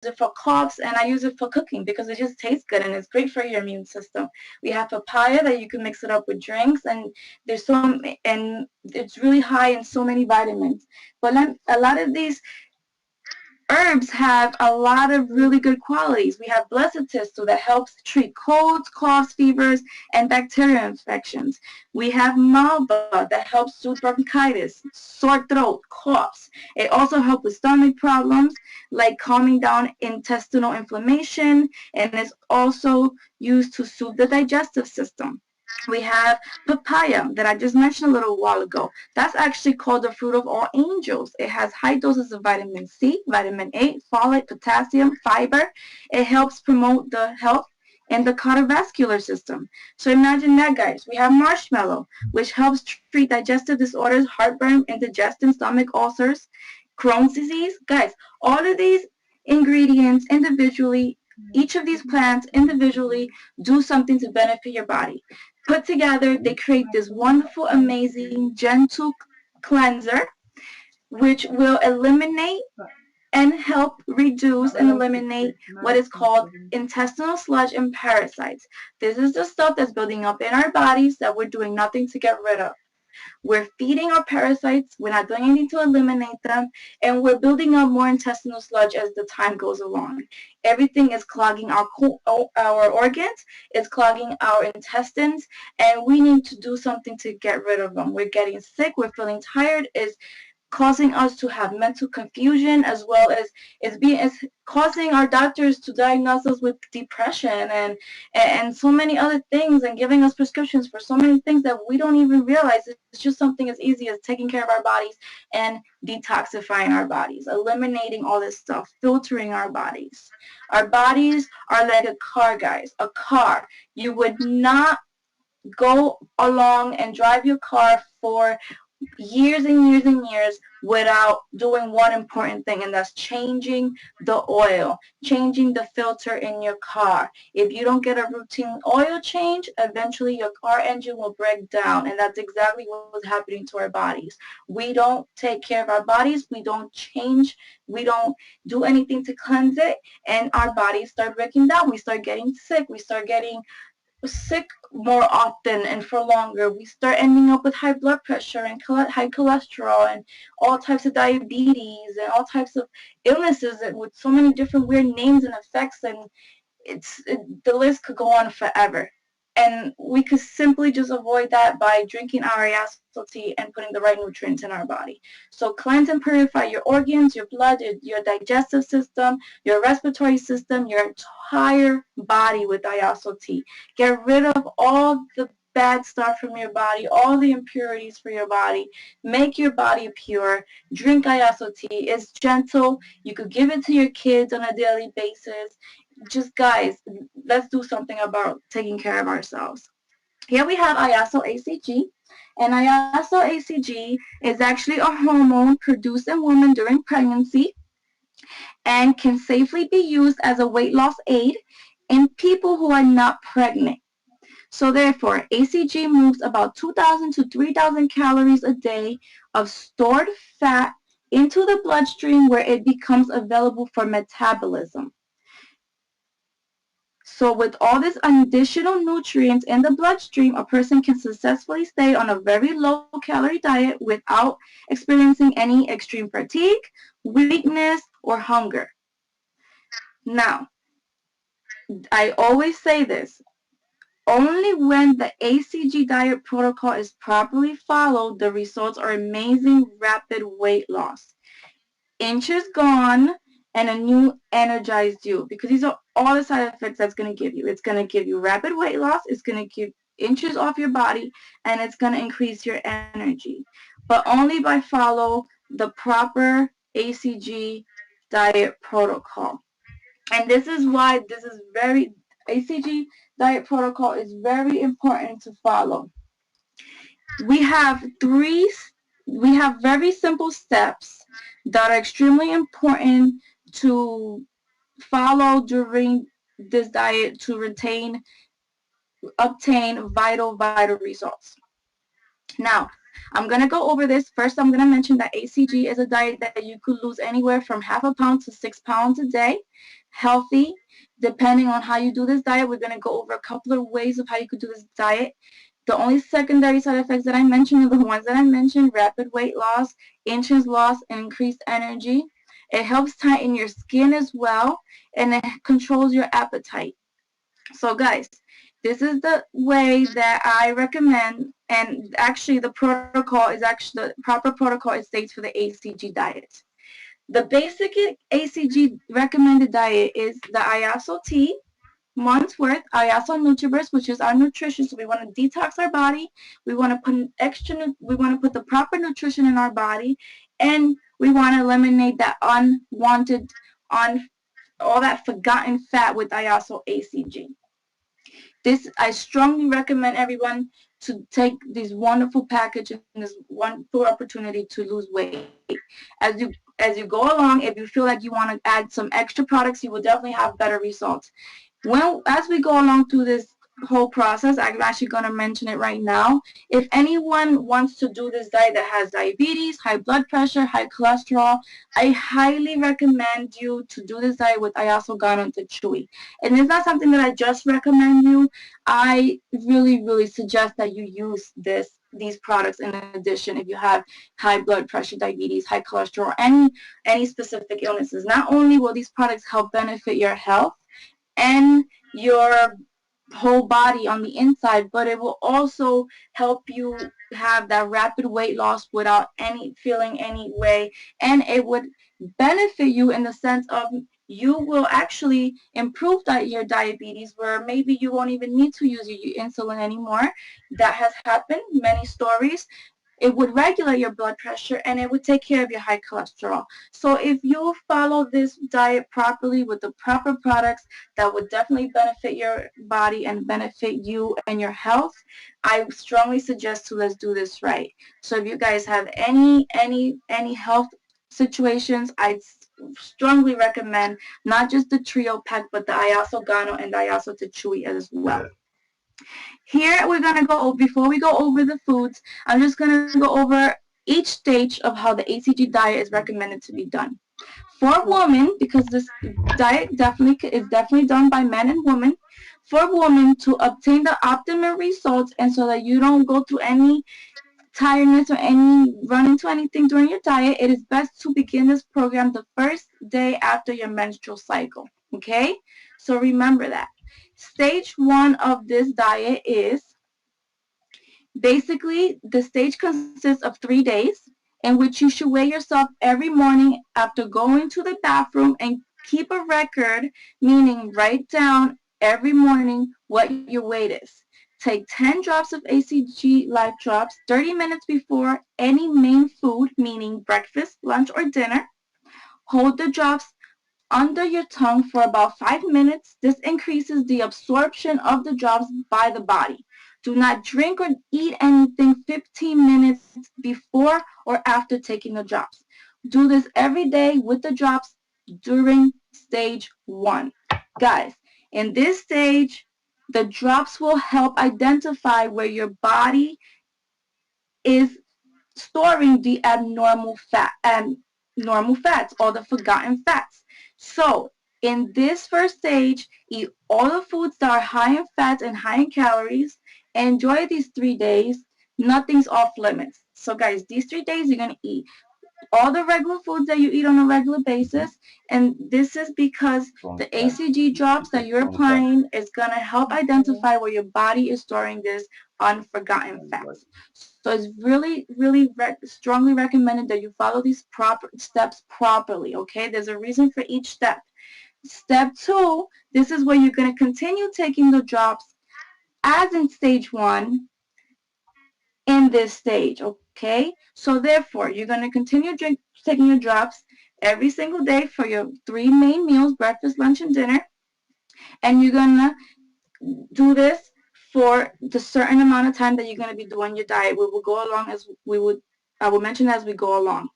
it for coughs, and I use it for cooking because it just tastes good and it's great for your immune system. We have papaya that you can mix it up with drinks, and and it's really high in so many vitamins. But a lot of these herbs have a lot of really good qualities. We have blessed thistle that helps treat colds, coughs, fevers, and bacterial infections. We have malva that helps soothe bronchitis, sore throat, coughs. It also helps with stomach problems like calming down intestinal inflammation, and is also used to soothe the digestive system. We have papaya that I just mentioned a little while ago. That's actually called the fruit of all angels. It has high doses of vitamin C, vitamin A, folate, potassium, fiber. It helps promote the health in the cardiovascular system. So imagine that, guys. We have marshmallow, which helps treat digestive disorders, heartburn, indigestion, stomach ulcers, Crohn's disease. Guys, all of these ingredients individually, each of these plants individually do something to benefit your body. Put together, they create this wonderful, amazing, gentle cleanser, which will eliminate and help reduce and eliminate what is called intestinal sludge and parasites. This is the stuff that's building up in our bodies that we're doing nothing to get rid of. We're feeding our parasites, we're not doing anything to eliminate them, and we're building up more intestinal sludge as the time goes along. Everything is clogging our organs, it's clogging our intestines, and we need to do something to get rid of them. We're getting sick, we're feeling tired, it's causing us to have mental confusion, as well as it's causing our doctors to diagnose us with depression and so many other things, and giving us prescriptions for so many things that we don't even realize. It's just something as easy as taking care of our bodies and detoxifying our bodies, eliminating all this stuff, filtering our bodies. Our bodies are like a car, guys. A car. You would not go along and drive your car for years and years and years without doing one important thing, and that's changing the oil, changing the filter in your car. If you don't get a routine oil change, eventually your car engine will break down, and that's exactly what's happening to our bodies. We don't take care of our bodies, we don't change, we don't do anything to cleanse it, and our bodies start breaking down. We start getting sick, we start getting sick more often and for longer. We start ending up with high blood pressure and high cholesterol and all types of diabetes and all types of illnesses with so many different weird names and effects, and the list could go on forever. And we could simply just avoid that by drinking our Yasso tea and putting the right nutrients in our body. So cleanse and purify your organs, your blood, your digestive system, your respiratory system, your entire body with Yasso tea. Get rid of all the bad stuff from your body, all the impurities for your body. Make your body pure. Drink Ayaso tea. It's gentle. You could give it to your kids on a daily basis. Just guys, let's do something about taking care of ourselves. Here we have Iaso ACG, and Iaso ACG is actually a hormone produced in women during pregnancy and can safely be used as a weight loss aid in people who are not pregnant. So therefore, ACG moves about 2,000 to 3,000 calories a day of stored fat into the bloodstream where it becomes available for metabolism. So with all these additional nutrients in the bloodstream, a person can successfully stay on a very low-calorie diet without experiencing any extreme fatigue, weakness, or hunger. Now, I always say this. Only when the ACG diet protocol is properly followed, the results are amazing, rapid weight loss. Inches gone and a new energized you, because these are all the side effects that's going to give you. It's going to give you rapid weight loss, it's going to give inches off your body, and it's going to increase your energy. But only by follow the proper ACG diet protocol. And this is why ACG diet protocol is very important to follow. We have very simple steps that are extremely important to follow during this diet to obtain vital results. Now, I'm going to go over this. First, I'm going to mention that ACG is a diet that you could lose anywhere from half a pound to 6 pounds a day, healthy. Depending on how you do this diet, we're going to go over a couple of ways of how you could do this diet. The only secondary side effects that I mentioned are the ones that I mentioned: rapid weight loss, inches lost, and increased energy. It helps tighten your skin as well, and it controls your appetite. So guys, this is the way that I recommend, and actually the protocol is actually the proper protocol it states for the ACG diet. The basic ACG recommended diet is the Iaso tea, month's worth, Iaso Nutriburst, which is our nutrition. So we want to detox our body. We want to put the proper nutrition in our body, and we want to eliminate that unwanted, all that forgotten fat with Iaso ACG. I strongly recommend everyone to take this wonderful package and this wonderful opportunity to lose weight. As you go along, if you feel like you want to add some extra products, you will definitely have better results. Well, as we go along through this whole process, I'm actually going to mention it right now. If anyone wants to do this diet that has diabetes, high blood pressure, high cholesterol, I highly recommend you to do this diet with Iaso Gano and Chewy. And it's not something that I just recommend you. I really, really suggest that you use these products in addition if you have high blood pressure, diabetes, high cholesterol, any specific illnesses. Not only will these products help benefit your health and your whole body on the inside, but it will also help you have that rapid weight loss without feeling any way, and it would benefit you in the sense of you will actually improve your diabetes, where maybe you won't even need to use your insulin anymore. That has happened, many stories. It would regulate your blood pressure, and it would take care of your high cholesterol. So if you follow this diet properly with the proper products, that would definitely benefit your body and benefit you and your health. I strongly suggest to let's do this right. So if you guys have any health situations, I strongly recommend not just the trio pack, but the Iaso Gano and the Iaso Chewy as well. Here we're going to go, before we go over the foods, I'm just going to go over each stage of how the ACG diet is recommended to be done. For women, because this diet is definitely done by men and women, for women to obtain the optimal results and so that you don't go through any tiredness or run into anything during your diet, it is best to begin this program the first day after your menstrual cycle, okay? So remember that. Stage 1 of this diet is basically the stage consists of 3 days in which you should weigh yourself every morning after going to the bathroom and keep a record, meaning write down every morning what your weight is. Take 10 drops of ACG Life Drops 30 minutes before any main food, meaning breakfast, lunch, or dinner. Hold the drops under your tongue for about 5 minutes. This increases the absorption of the drops by the body. Do not drink or eat anything 15 minutes before or after taking the drops. Do this every day with the drops during stage 1. Guys, in this stage, the drops will help identify where your body is storing the abnormal fat and normal fats, or the forgotten fats. So in this first stage, eat all the foods that are high in fats and high in calories. Enjoy these 3 days. Nothing's off limits. So guys, these 3 days you're going to eat all the regular foods that you eat on a regular basis, and this is because the ACG drops that you're applying is going to help identify where your body is storing this unforgotten fats. So it's really, really strongly recommended that you follow these steps properly, okay? There's a reason for each step. Step 2, this is where you're going to continue taking the drops as in stage 1 in this stage, okay? So therefore, you're going to continue taking your drops every single day for your 3 main meals, breakfast, lunch, and dinner. And you're going to do this for the certain amount of time that you're going to be doing your diet. We will go along I will mention as we go along.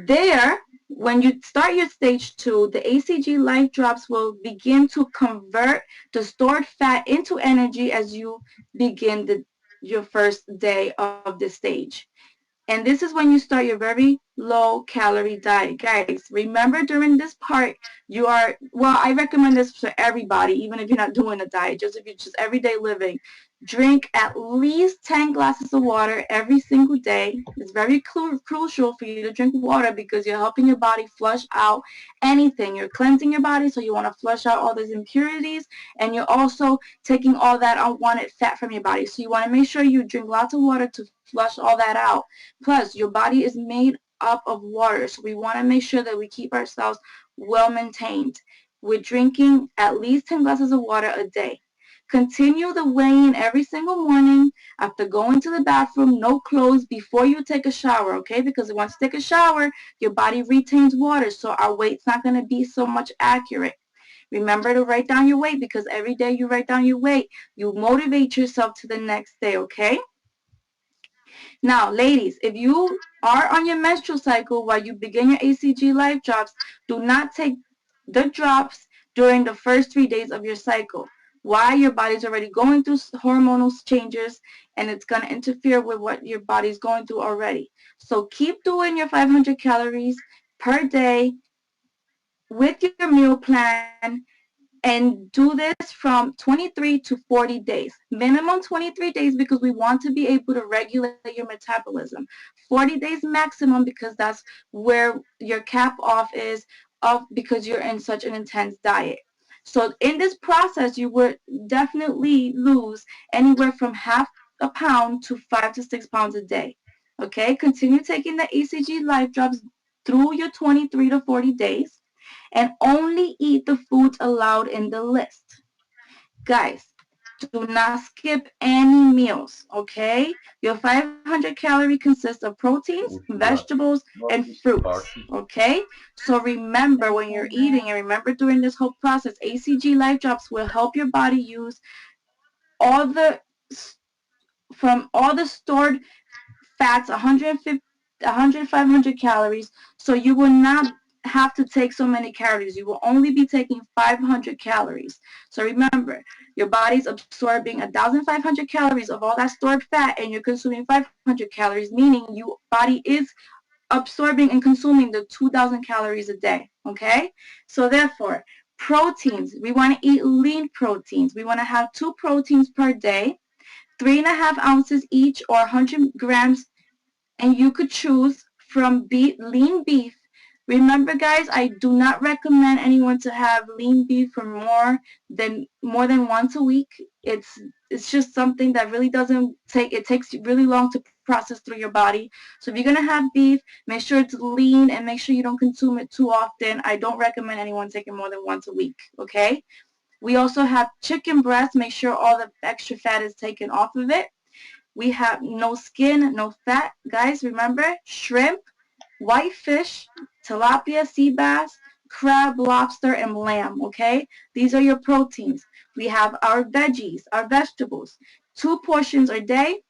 There, when you start your stage 2, the ACG Life Drops will begin to convert the stored fat into energy as you begin your first day of this stage. And this is when you start your very low calorie diet. Guys, remember during this part, well, I recommend this for everybody, even if you're not doing a diet, just if you're just everyday living. Drink at least 10 glasses of water every single day. It's very crucial for you to drink water because you're helping your body flush out anything. You're cleansing your body, so you want to flush out all those impurities, and you're also taking all that unwanted fat from your body. So you want to make sure you drink lots of water to flush all that out. Plus, your body is made up of water, so we want to make sure that we keep ourselves well maintained. We're drinking at least 10 glasses of water a day. Continue the weigh-in every single morning after going to the bathroom, no clothes, before you take a shower, okay? Because once you take a shower, your body retains water, so our weight's not going to be so much accurate. Remember to write down your weight, because every day you write down your weight, you motivate yourself to the next day, okay? Now, ladies, if you are on your menstrual cycle while you begin your ACG Life Drops, do not take the drops during the first 3 days of your cycle. Why? Your body's already going through hormonal changes, and it's going to interfere with what your body's going through already. So keep doing your 500 calories per day with your meal plan, and do this from 23 to 40 days. Minimum 23 days because we want to be able to regulate your metabolism. 40 days maximum because that's where your cap off is because you're in such an intense diet. So in this process, you would definitely lose anywhere from half a pound to 5 to 6 pounds a day. Okay, continue taking the ACG Life Drops through your 23 to 40 days, and only eat the foods allowed in the list. Guys, do not skip any meals, okay? Your 500 calorie consists of proteins, vegetables, and fruits, okay? So remember when you're eating, and remember during this whole process, ACG Life Drops will help your body use all the stored fats, 150, 100, 500 calories, so you will not have to take so many calories. You will only be taking 500 calories. So remember, your body's absorbing 1,500 calories of all that stored fat, and you're consuming 500 calories, meaning your body is absorbing and consuming the 2,000 calories a day, okay? So therefore, proteins, we want to eat lean proteins. We want to have 2 proteins per day, 3.5 ounces each, or 100 grams, and you could choose from lean beef. Remember, guys, I do not recommend anyone to have lean beef for more than once a week. It's just something that really doesn't take, it takes really long to process through your body. So if you're gonna have beef, make sure it's lean and make sure you don't consume it too often. I don't recommend anyone taking more than once a week, okay? We also have chicken breast. Make sure all the extra fat is taken off of it. We have no skin, no fat. Guys, remember, shrimp, whitefish, tilapia, sea bass, crab, lobster, and lamb, okay? These are your proteins. We have our veggies, our vegetables. 2 portions a day,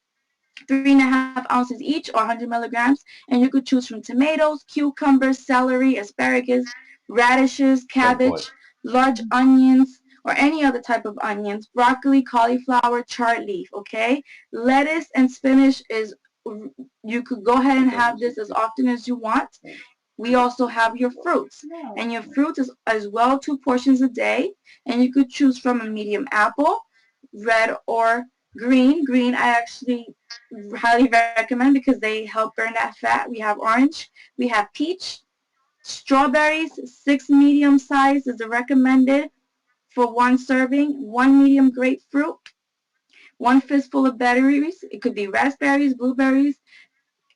3.5 ounces each, or 100 milligrams, and you could choose from tomatoes, cucumbers, celery, asparagus, radishes, cabbage, large onions, or any other type of onions, broccoli, cauliflower, chard leaf, okay? Lettuce and spinach is, you could go ahead and have this as often as you want. We also have your fruits, and your fruits is as well 2 portions a day, and you could choose from a medium apple, red or green. Green I actually highly recommend because they help burn that fat. We have orange, we have peach, strawberries, 6 medium size is the recommended for 1 serving, 1 medium grapefruit, 1 fistful of berries. It could be raspberries, blueberries,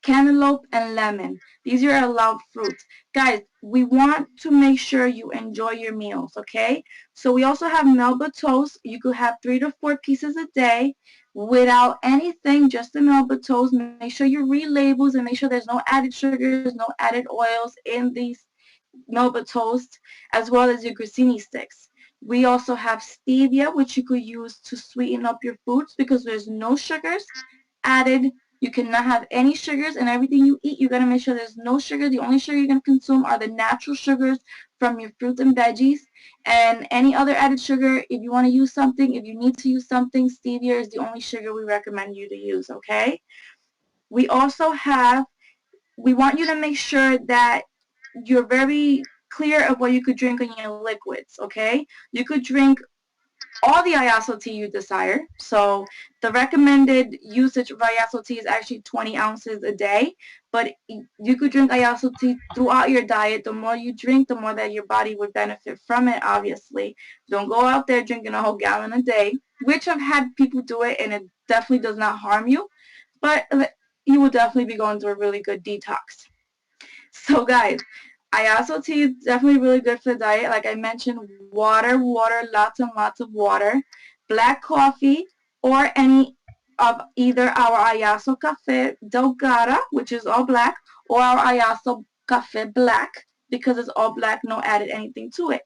cantaloupe, and lemon. These are allowed fruits. Guys, we want to make sure you enjoy your meals, okay? So we also have Melba toast. You could have 3 to 4 pieces a day without anything, just the Melba toast. Make sure you read labels and make sure there's no added sugars, no added oils in these Melba toast, as well as your grissini sticks. We also have stevia, which you could use to sweeten up your foods because there's no sugars added. You cannot have any sugars, and everything you eat, you got to make sure there's no sugar. The only sugar you're going to consume are the natural sugars from your fruits and veggies. And any other added sugar, if you want to use something, if you need to use something, stevia is the only sugar we recommend you to use, okay? We also have, we want you to make sure that you're very clear of what you could drink in your liquids, okay? You could drink all the Iaso tea you desire. So the recommended usage of Iaso tea is actually 20 ounces a day, but you could drink Iaso tea throughout your diet. The more you drink, the more that your body would benefit from it, obviously. Don't go out there drinking a whole gallon a day, which I've had people do it, and it definitely does not harm you, but you will definitely be going through a really good detox. So guys, Iaso tea is definitely really good for the diet. Like I mentioned, water, lots and lots of water. Black coffee or any of either our Iaso Cafe Delgada, which is all black, or our Iaso Cafe Black, because it's all black, no added anything to it.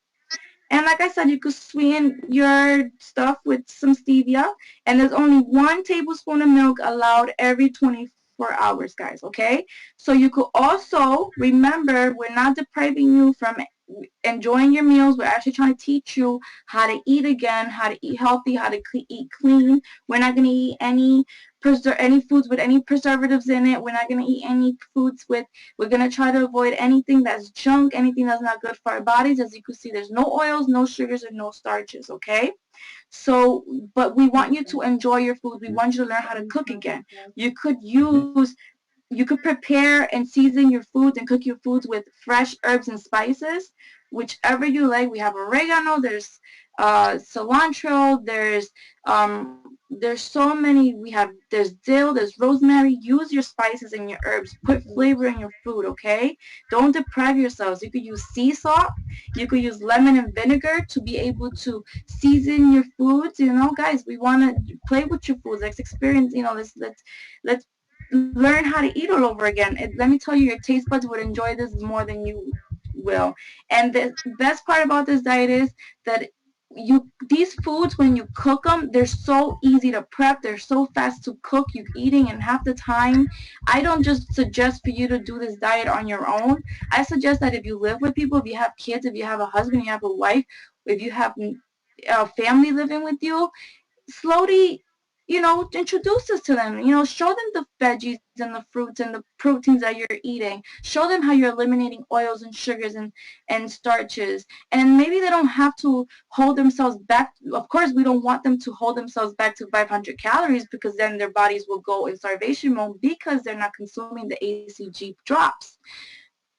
And like I said, you could sweeten your stuff with some stevia, and there's only 1 tablespoon of milk allowed every 24 hours, guys, okay? So you could also remember, we're not depriving you from enjoying your meals. We're actually trying to teach you how to eat again, how to eat healthy, how to eat clean. We're not going to eat any foods with any preservatives in it. We're not going to eat any foods with, we're going to try to avoid anything that's junk, anything that's not good for our bodies. As you can see, there's no oils, no sugars, and no starches, okay? So, but we want you to enjoy your food. We want you to learn how to cook again. You could prepare and season your foods and cook your foods with fresh herbs and spices, whichever you like. We have oregano, there's cilantro, there's so many. There's dill, there's rosemary. Use your spices and your herbs. Put flavor in your food, okay? Don't deprive yourselves. You could use sea salt. You could use lemon and vinegar to be able to season your foods. You know, guys, we want to play with your foods. Let's experience, you know, let's learn how to eat all over again. Let me tell you, your taste buds would enjoy this more than you will. And the best part about this diet is that these foods, when you cook them, they're so easy to prep. They're so fast to cook. You're eating in half the time. I don't just suggest for you to do this diet on your own. I suggest that if you live with people, if you have kids, if you have a husband, you have a wife, if you have a family living with you, slowly, you know, introduce this to them. You know, show them the veggies and the fruits and the proteins that you're eating. Show them how you're eliminating oils and sugars and starches. And maybe they don't have to hold themselves back. Of course, we don't want them to hold themselves back to 500 calories, because then their bodies will go in starvation mode because they're not consuming the ACG drops.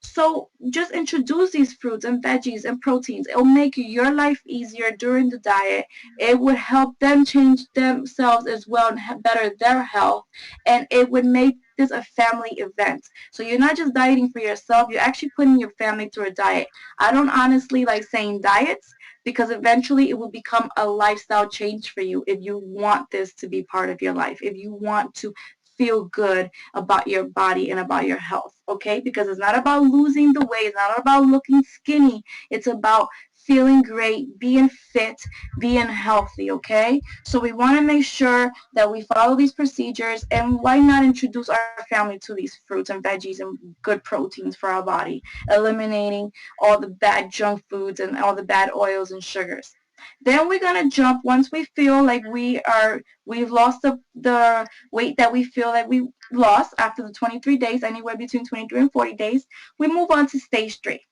So just introduce these fruits and veggies and proteins. It will make your life easier during the diet. It would help them change themselves as well and better their health. And it would make this a family event. So you're not just dieting for yourself, you're actually putting your family through a diet. I don't honestly like saying diets, because eventually it will become a lifestyle change for you if you want this to be part of your life, if you want to feel good about your body and about your health, okay? Because it's not about losing the weight, it's not about looking skinny, it's about feeling great, being fit, being healthy, okay? So we want to make sure that we follow these procedures, and why not introduce our family to these fruits and veggies and good proteins for our body, eliminating all the bad junk foods and all the bad oils and sugars. Then we're going to jump, once we feel like we've lost the weight that we feel that we lost after the 23 days, anywhere between 23 and 40 days, we move on to stage 3.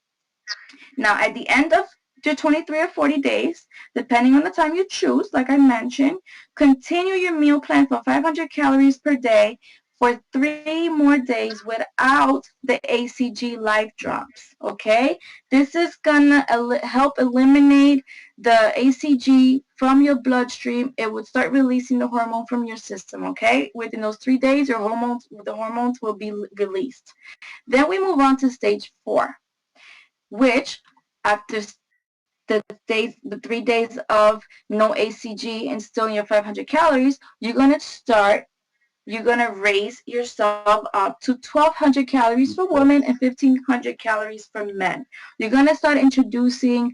Now, at the end of your 23 or 40 days, depending on the time you choose, like I mentioned, continue your meal plan for 500 calories per day for 3 more days without the ACG life drops, okay? This is gonna help eliminate the ACG from your bloodstream. It would start releasing the hormone from your system, okay? Within those 3 days, the hormones will be released. Then we move on to stage 4, which after the 3 days of no ACG and still in your 500 calories, you're going to raise yourself up to 1,200 calories for women and 1,500 calories for men. You're going to start introducing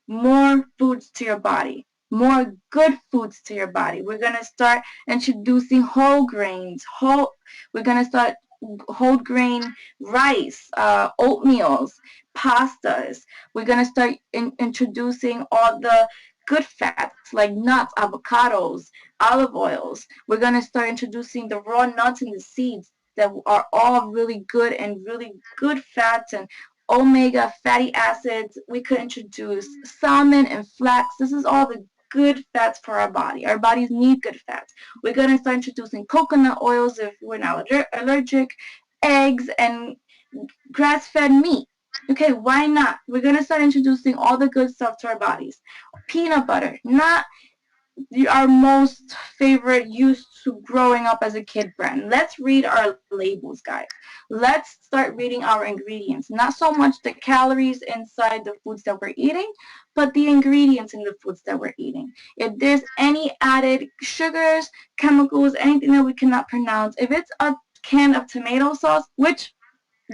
more foods to your body, more good foods to your body. We're going to start introducing whole grains. We're going to start whole grain rice, oatmeals, pastas. We're going to start introducing all the good fats like nuts, avocados, olive oils. We're going to start introducing the raw nuts and the seeds that are all really good and really good fats and omega fatty acids. We could introduce salmon and flax. This is all the good fats for our body. Our bodies need good fats. We're going to start introducing coconut oils if we're not allergic, eggs, and grass-fed meat. Okay, why not? We're going to start introducing all the good stuff to our bodies. Peanut butter, not our most favorite used to growing up as a kid brand. Let's read our labels, guys. Let's start reading our ingredients. Not so much the calories inside the foods that we're eating, but the ingredients in the foods that we're eating. If there's any added sugars, chemicals, anything that we cannot pronounce, if it's a can of tomato sauce, which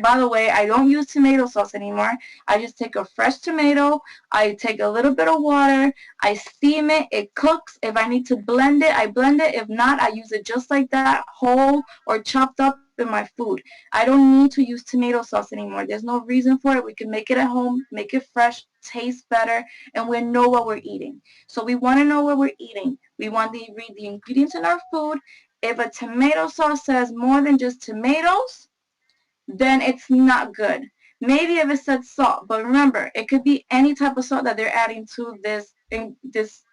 by the way, I don't use tomato sauce anymore. I just take a fresh tomato, I take a little bit of water, I steam it, it cooks. If I need to blend it, I blend it. If not, I use it just like that, whole or chopped up in my food. I don't need to use tomato sauce anymore. There's no reason for it. We can make it at home, make it fresh, taste better, and we know what we're eating. So we want to know what we're eating. We want to read the ingredients in our food. If a tomato sauce says more than just tomatoes, then it's not good. Maybe if it said salt, but remember, it could be any type of salt that they're adding to this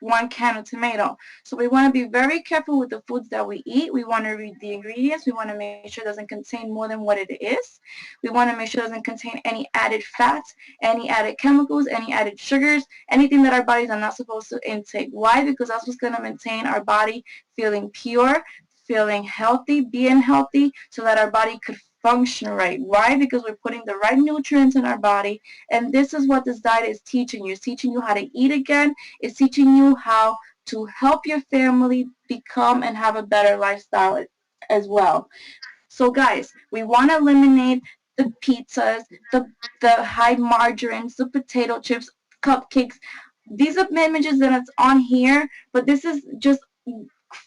one can of tomato. So we want to be very careful with the foods that we eat. We want to read the ingredients. We want to make sure it doesn't contain more than what it is. We want to make sure it doesn't contain any added fats, any added chemicals, any added sugars, anything that our bodies are not supposed to intake. Why? Because that's what's going to maintain our body feeling pure, feeling healthy, being healthy, so that our body could function right. Why? Because we're putting the right nutrients in our body, and this is what this diet is teaching you. It's teaching you how to eat again. It's teaching you how to help your family become and have a better lifestyle as well. So guys, we want to eliminate the pizzas, the high margarines, the potato chips, cupcakes. These are images that it's on here, but this is just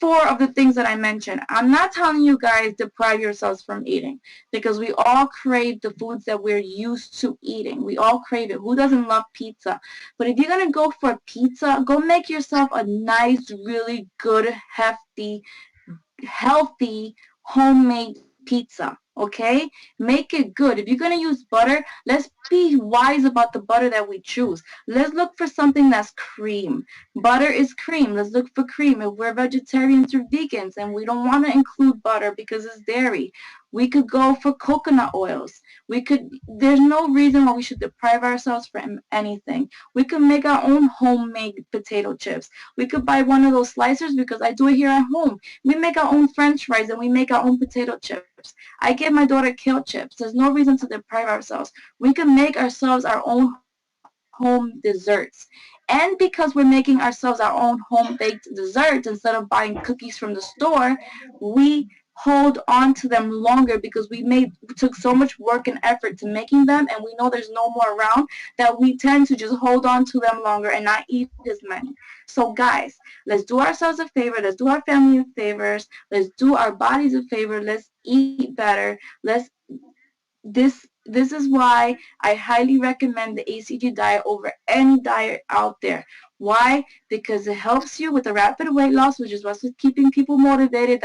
4 of the things that I mentioned. I'm not telling you guys deprive yourselves from eating, because we all crave the foods that we're used to eating. We all crave it. Who doesn't love pizza? But if you're going to go for pizza, go make yourself a nice, really good, hefty, healthy, homemade pizza. Okay? Make it good. If you're going to use butter, let's be wise about the butter that we choose. Let's look for something that's cream. Butter is cream. Let's look for cream. If we're vegetarians or vegans and we don't want to include butter because it's dairy, we could go for coconut oils. There's no reason why we should deprive ourselves from anything. We could make our own homemade potato chips. We could buy one of those slicers, because I do it here at home. We make our own French fries and we make our own potato chips. I give my daughter kale chips. There's no reason to deprive ourselves. We can make ourselves our own home desserts. And because we're making ourselves our own home-baked desserts instead of buying cookies from the store, we hold on to them longer, because we took so much work and effort to making them, and we know there's no more around, that we tend to just hold on to them longer and not eat as many. So guys, let's do ourselves a favor. Let's do our family favors. Let's do our bodies a favor. Let's eat better. This is why I highly recommend the ACG diet over any diet out there. Why? Because it helps you with the rapid weight loss, which is what's keeping people motivated.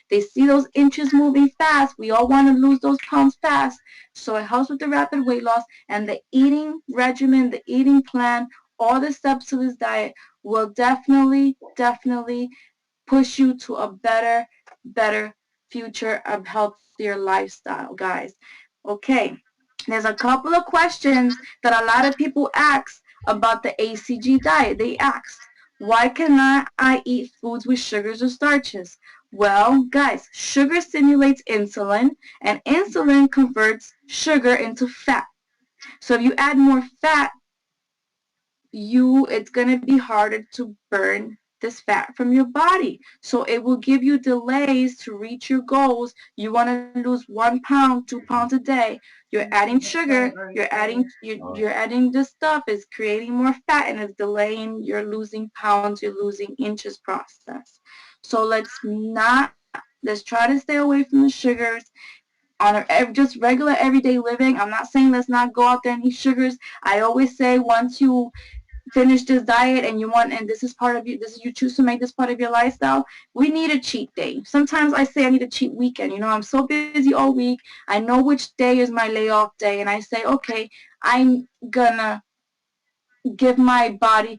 They see those inches moving fast. We all want to lose those pounds fast. So it helps with the rapid weight loss, and the eating regimen, the eating plan, all the steps to this diet will definitely push you to a better future, a healthier lifestyle, guys. Okay. There's a couple of questions that a lot of people ask about the ACG diet. They asked, why cannot I eat foods with sugars or starches? Well, guys, sugar stimulates insulin, and insulin converts sugar into fat. So if you add more fat, it's going to be harder to burn this fat from your body. So it will give you delays to reach your goals. You want to lose 1 pound, 2 pounds a day. You're adding sugar, you're adding this stuff, is creating more fat, and it's delaying your losing pounds, you're losing inches process. So let's try to stay away from the sugars. on just regular everyday living. I'm not saying let's not go out there and eat sugars. I always say once you finish this diet and you want, and this is part of you, this is, you choose to make this part of your lifestyle, we need a cheat day. Sometimes I say I need a cheat weekend. You know, I'm so busy all week. I know which day is my layoff day, and I say, okay, I'm gonna give my body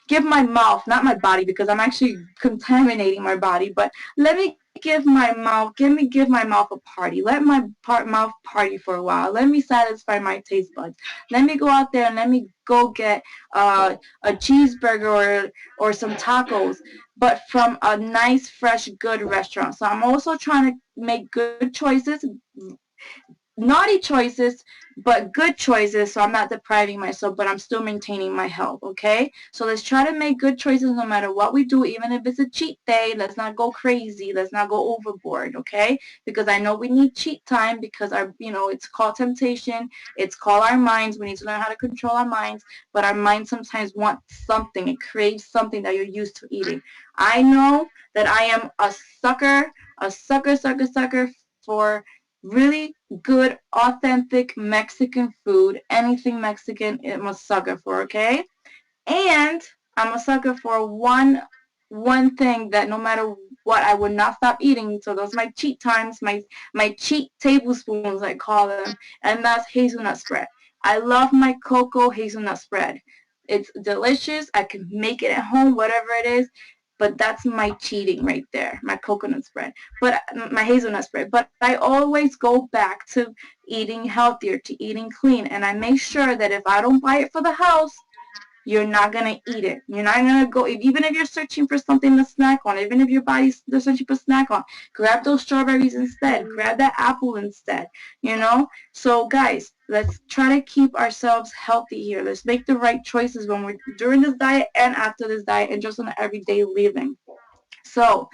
give my mouth, not my body because I'm actually contaminating my body, but let me give my mouth, give my mouth a party. Let my mouth party for a while. Let me satisfy my taste buds. Let me go out there and let me go get a cheeseburger or some tacos, but from a nice, fresh, good restaurant. So I'm also trying to make good choices, naughty choices, but good choices, so I'm not depriving myself, but I'm still maintaining my health, okay? So let's try to make good choices no matter what we do, even if it's a cheat day. Let's not go crazy. Let's not go overboard, okay? Because I know we need cheat time because it's called temptation. It's called our minds. We need to learn how to control our minds, but our minds sometimes want something. It craves something that you're used to eating. I know that I am a sucker for really good, authentic Mexican food. Anything Mexican, I'm a sucker for, okay? And I'm a sucker for one thing that no matter what, I would not stop eating. So those are my cheat times, my cheat tablespoons, I call them, and that's hazelnut spread. I love my cocoa hazelnut spread. It's delicious. I can make it at home, whatever it is. But that's my cheating right there, my coconut spread, but my hazelnut spread. But I always go back to eating healthier, to eating clean, and I make sure that if I don't buy it for the house, you're not going to eat it. You're not going to go, even if you're searching for something to snack on, even if your body's searching for snack on, grab those strawberries instead. Grab that apple instead, you know? So, guys, let's try to keep ourselves healthy here. Let's make the right choices when we're during this diet and after this diet and just on everyday living. So,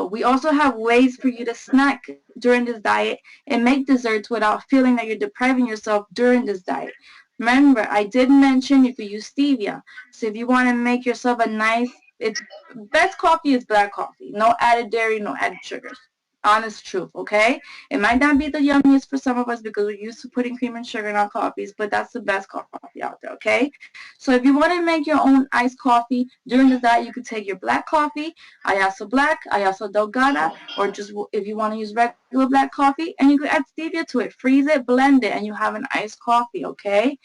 we also have ways for you to snack during this diet and make desserts without feeling that you're depriving yourself during this diet. Remember, I did mention you could use stevia. So if you want to make yourself a nice, it's best coffee is black coffee. No added dairy, no added sugars. Honest truth, okay? It might not be the yummiest for some of us because we're used to putting cream and sugar in our coffees, but that's the best coffee out there, okay? So if you want to make your own iced coffee during the diet, you could take your black coffee, Ayasa Black, Ayasa Delgada, or just if you want to use regular black coffee, and you could add stevia to it. Freeze it, blend it, and you have an iced coffee, okay?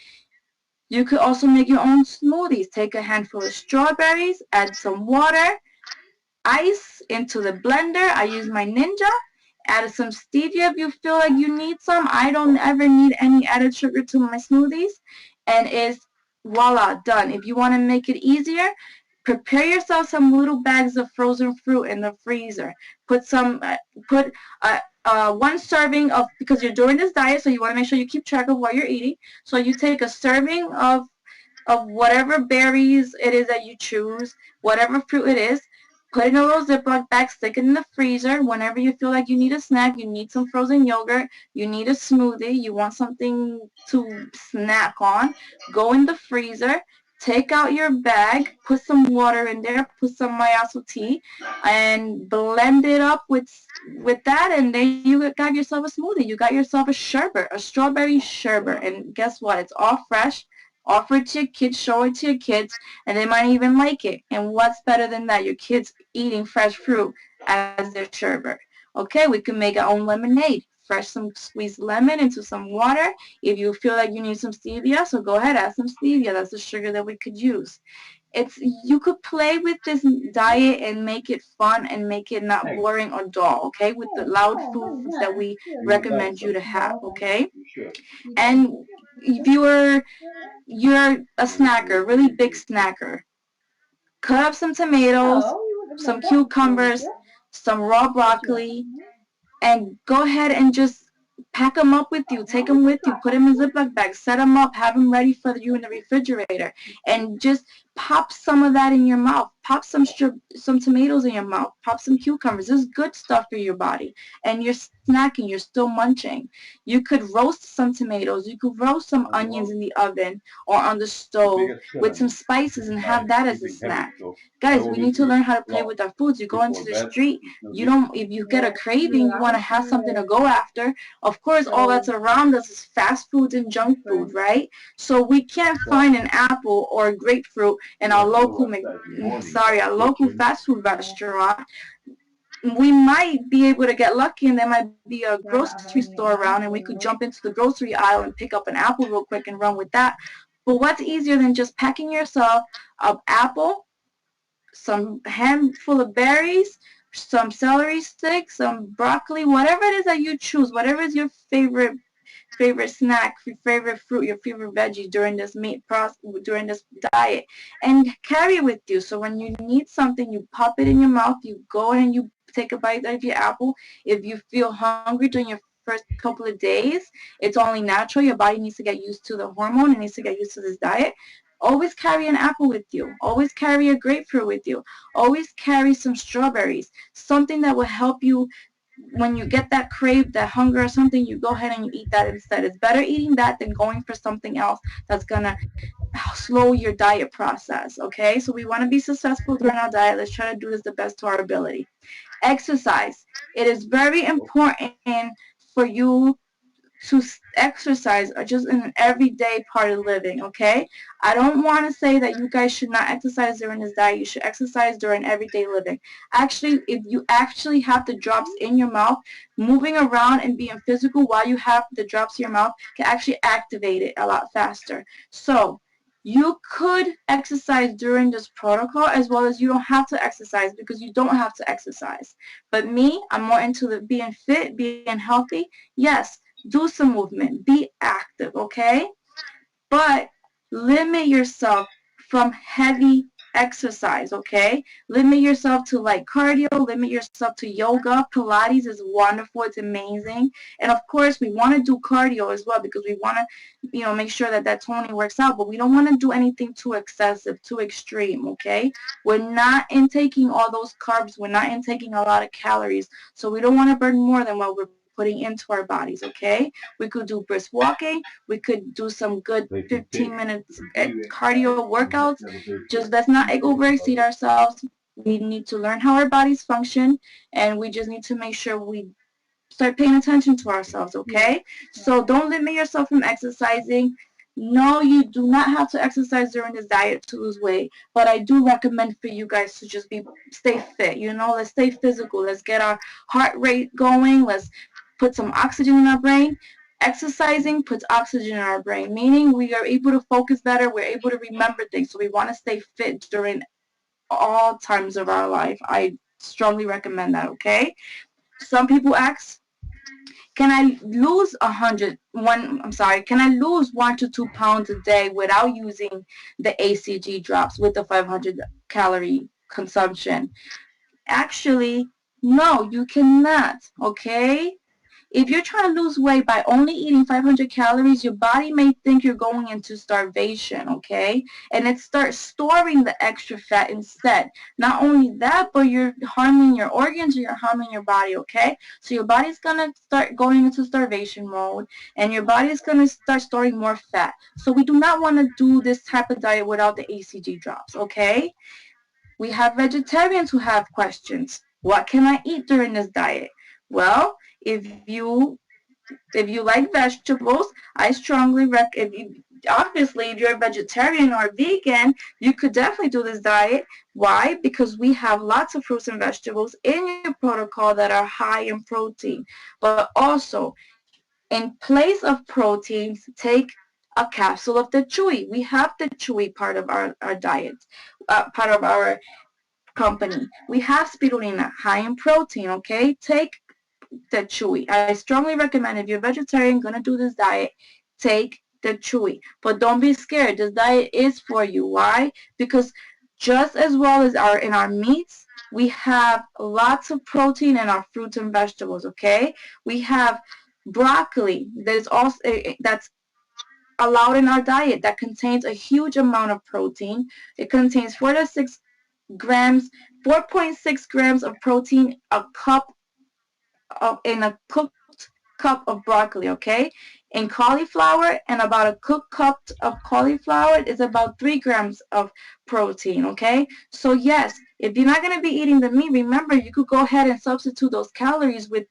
You could also make your own smoothies. Take a handful of strawberries, add some water, ice into the blender. I use my Ninja. Add some stevia if you feel like you need some. I don't ever need any added sugar to my smoothies. And it's voila, done. If you want to make it easier, prepare yourself some little bags of frozen fruit in the freezer. Put one serving of, because you're doing this diet, so you want to make sure you keep track of what you're eating. So you take a serving of whatever berries it is that you choose, whatever fruit it is, put it in a little Ziploc bag, stick it in the freezer. Whenever you feel like you need a snack, you need some frozen yogurt, you need a smoothie, you want something to snack on, go in the freezer, take out your bag, put some water in there, put some Mayasu tea, and blend it up with that, and then you got yourself a smoothie. You got yourself a sherbet, a strawberry sherbet, and guess what? It's all fresh. Offer it to your kids, show it to your kids, and they might even like it. And what's better than that? Your kids eating fresh fruit as their sherbet. Okay, we can make our own lemonade. Fresh some squeezed lemon into some water. If you feel like you need some stevia, so go ahead, add some stevia. That's the sugar that we could use. You could play with this diet and make it fun and make it not boring or dull, okay, with the loud foods that we recommend you to have, okay? And if you're a snacker, really big snacker, cut up some tomatoes, some cucumbers, some raw broccoli, and go ahead and just pack them up with you. Take them with you. Put them in Ziploc bags. Set them up. Have them ready for you in the refrigerator. And just pop some of that in your mouth. Pop some tomatoes in your mouth. Pop some cucumbers. This is good stuff for your body. And you're snacking. You're still munching. You could roast some tomatoes. You could roast some onions in the oven or on the stove with some spices and have that as a snack. Guys, we need to learn how to play with our foods. You go into the street. You don't. If you get a craving, you want to have something to go after. Of course, all that's around us is fast food and junk food, right? So we can't find an apple or a grapefruit in our local, our local fast food restaurant. We might be able to get lucky and there might be a grocery store around and we could jump into the grocery aisle and pick up an apple real quick and run with that. But what's easier than just packing yourself an apple, some handful of berries, some celery sticks, some broccoli, whatever it is that you choose, whatever is your favorite snack, your favorite fruit, your favorite veggie during this during this diet, and carry it with you. So when you need something, you pop it in your mouth, you go and you take a bite out of your apple. If you feel hungry during your first couple of days, it's only natural. Your body needs to get used to the hormone. It needs to get used to this diet. Always carry an apple with you. Always carry a grapefruit with you. Always carry some strawberries. Something that will help you when you get that crave, that hunger or something, you go ahead and you eat that instead. It's better eating that than going for something else that's going to slow your diet process, okay? So we want to be successful during our diet. Let's try to do this the best to our ability. Exercise. It is very important for you to exercise are just an everyday part of living, okay? I don't want to say that you guys should not exercise during this diet. You should exercise during everyday living. Actually, if you actually have the drops in your mouth, moving around and being physical while you have the drops in your mouth can actually activate it a lot faster. So you could exercise during this protocol as well as you don't have to exercise because you don't have to exercise. But me, I'm more into the being fit, being healthy. Yes, do some movement, be active, okay? But limit yourself from heavy exercise, okay? Limit yourself to like cardio, limit yourself to yoga. Pilates is wonderful, it's amazing. And of course, we want to do cardio as well because we want to, make sure that toning works out, but we don't want to do anything too excessive, too extreme, okay? We're not intaking all those carbs, we're not intaking a lot of calories, so we don't want to burn more than what we're putting into our bodies, okay? We could do brisk walking. We could do some good 15 minutes cardio workouts. Just let's not overexceed ourselves. We need to learn how our bodies function, and we just need to make sure we start paying attention to ourselves, okay? So don't limit yourself from exercising. No, you do not have to exercise during this diet to lose weight, but I do recommend for you guys to just stay fit, let's stay physical. Let's get our heart rate going. Let's put some oxygen in our brain. Exercising puts oxygen in our brain, meaning we are able to focus better. We're able to remember things. So we want to stay fit during all times of our life. I strongly recommend that, okay? Some people ask, can I lose 1 to 2 pounds a day without using the ACG drops with the 500 calorie consumption? Actually, no, you cannot, okay? If you're trying to lose weight by only eating 500 calories, your body may think you're going into starvation, okay? And it starts storing the extra fat instead. Not only that, but you're harming your organs or you're harming your body, okay? So your body's going to start going into starvation mode, and your body is going to start storing more fat. So we do not want to do this type of diet without the ACG drops, okay? We have vegetarians who have questions. What can I eat during this diet? Well, if you like vegetables, I strongly recommend. Obviously, if you're a vegetarian or a vegan, you could definitely do this diet. Why? Because we have lots of fruits and vegetables in your protocol that are high in protein. But also, in place of proteins, take a capsule of the chewy. We have the chewy part of our diet, part of our company. We have spirulina, high in protein, okay? Take the chewy. I strongly recommend if you're vegetarian, going to do this diet, take the chewy. But don't be scared. This diet is for you. Why? Because just as well as in our meats, we have lots of protein in our fruits and vegetables, okay? We have broccoli that's allowed in our diet that contains a huge amount of protein. It contains 4 to 6 grams, 4.6 grams of protein, a cup of in a cooked cup of broccoli, okay? In cauliflower, and about a cooked cup of cauliflower is about 3 grams of protein, okay? So yes, if you're not going to be eating the meat, remember you could go ahead and substitute those calories with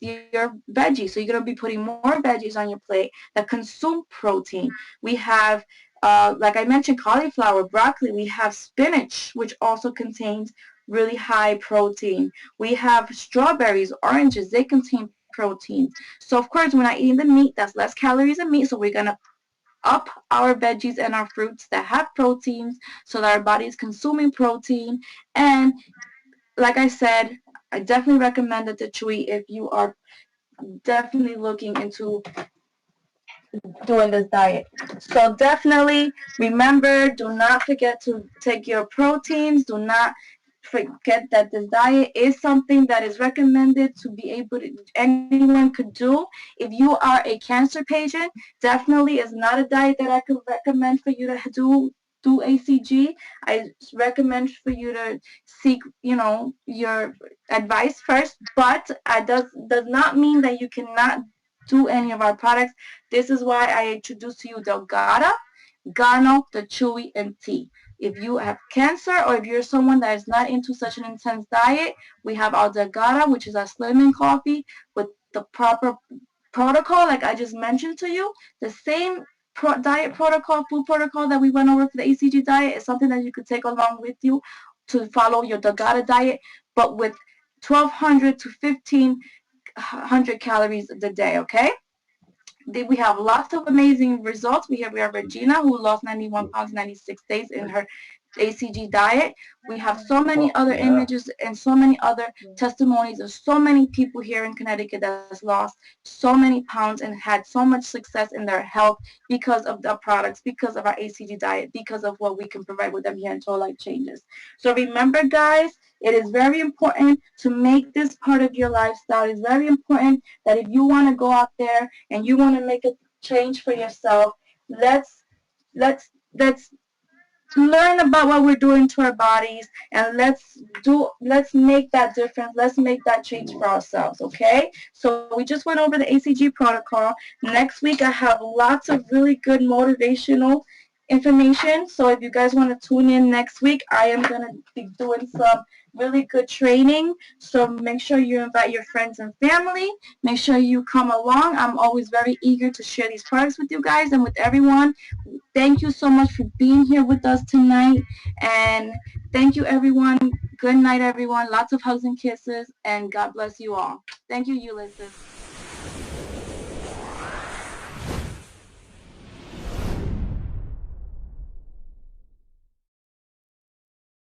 your veggies. So you're going to be putting more veggies on your plate that consume protein. We have like I mentioned, cauliflower, broccoli. We have spinach, which also contains really high protein. We have strawberries, oranges. They contain proteins. So of course, we're not eating the meat. That's less calories in meat. So we're gonna up our veggies and our fruits that have proteins, so that our body is consuming protein. And like I said, I definitely recommend it to Chewy if you are definitely looking into doing this diet. So definitely remember, do not forget to take your proteins. Do not forget that this diet is something that is recommended to be able to, anyone could do. If you are a cancer patient, definitely is not a diet that I could recommend for you to do ACG. I recommend for you to seek, your advice first, but it does not mean that you cannot do any of our products. This is why I introduced to you Delgada, Garno, the Chewy, and Tea. If you have cancer or if you're someone that is not into such an intense diet, we have our Delgada, which is our slimming coffee with the proper protocol, like I just mentioned to you. The same diet protocol, food protocol that we went over for the ACG diet is something that you could take along with you to follow your Delgada diet, but with 1,200 to 1,500 calories a day, okay? We have lots of amazing results. We have Regina, who lost 91 pounds 96 days in her ACG diet. We have so many other images and so many other testimonies of so many people here in Connecticut that has lost so many pounds and had so much success in their health because of the products, because of our ACG diet, because of what we can provide with them here in Total Life Changes. So remember, guys, it is very important to make this part of your lifestyle. It's very important that if you want to go out there and you want to make a change for yourself, let's learn about what we're doing to our bodies, and let's make that difference. Let's make that change for ourselves, okay? So we just went over the ACG protocol. Next week I have lots of really good motivational information. So if you guys want to tune in next week, I am going to be doing some really good training. So make sure you invite your friends and family. Make sure you come along. I'm always very eager to share these products with you guys and with everyone. Thank you so much for being here with us tonight. And thank you, everyone. Good night, everyone. Lots of hugs and kisses. And God bless you all. Thank you, Ulysses.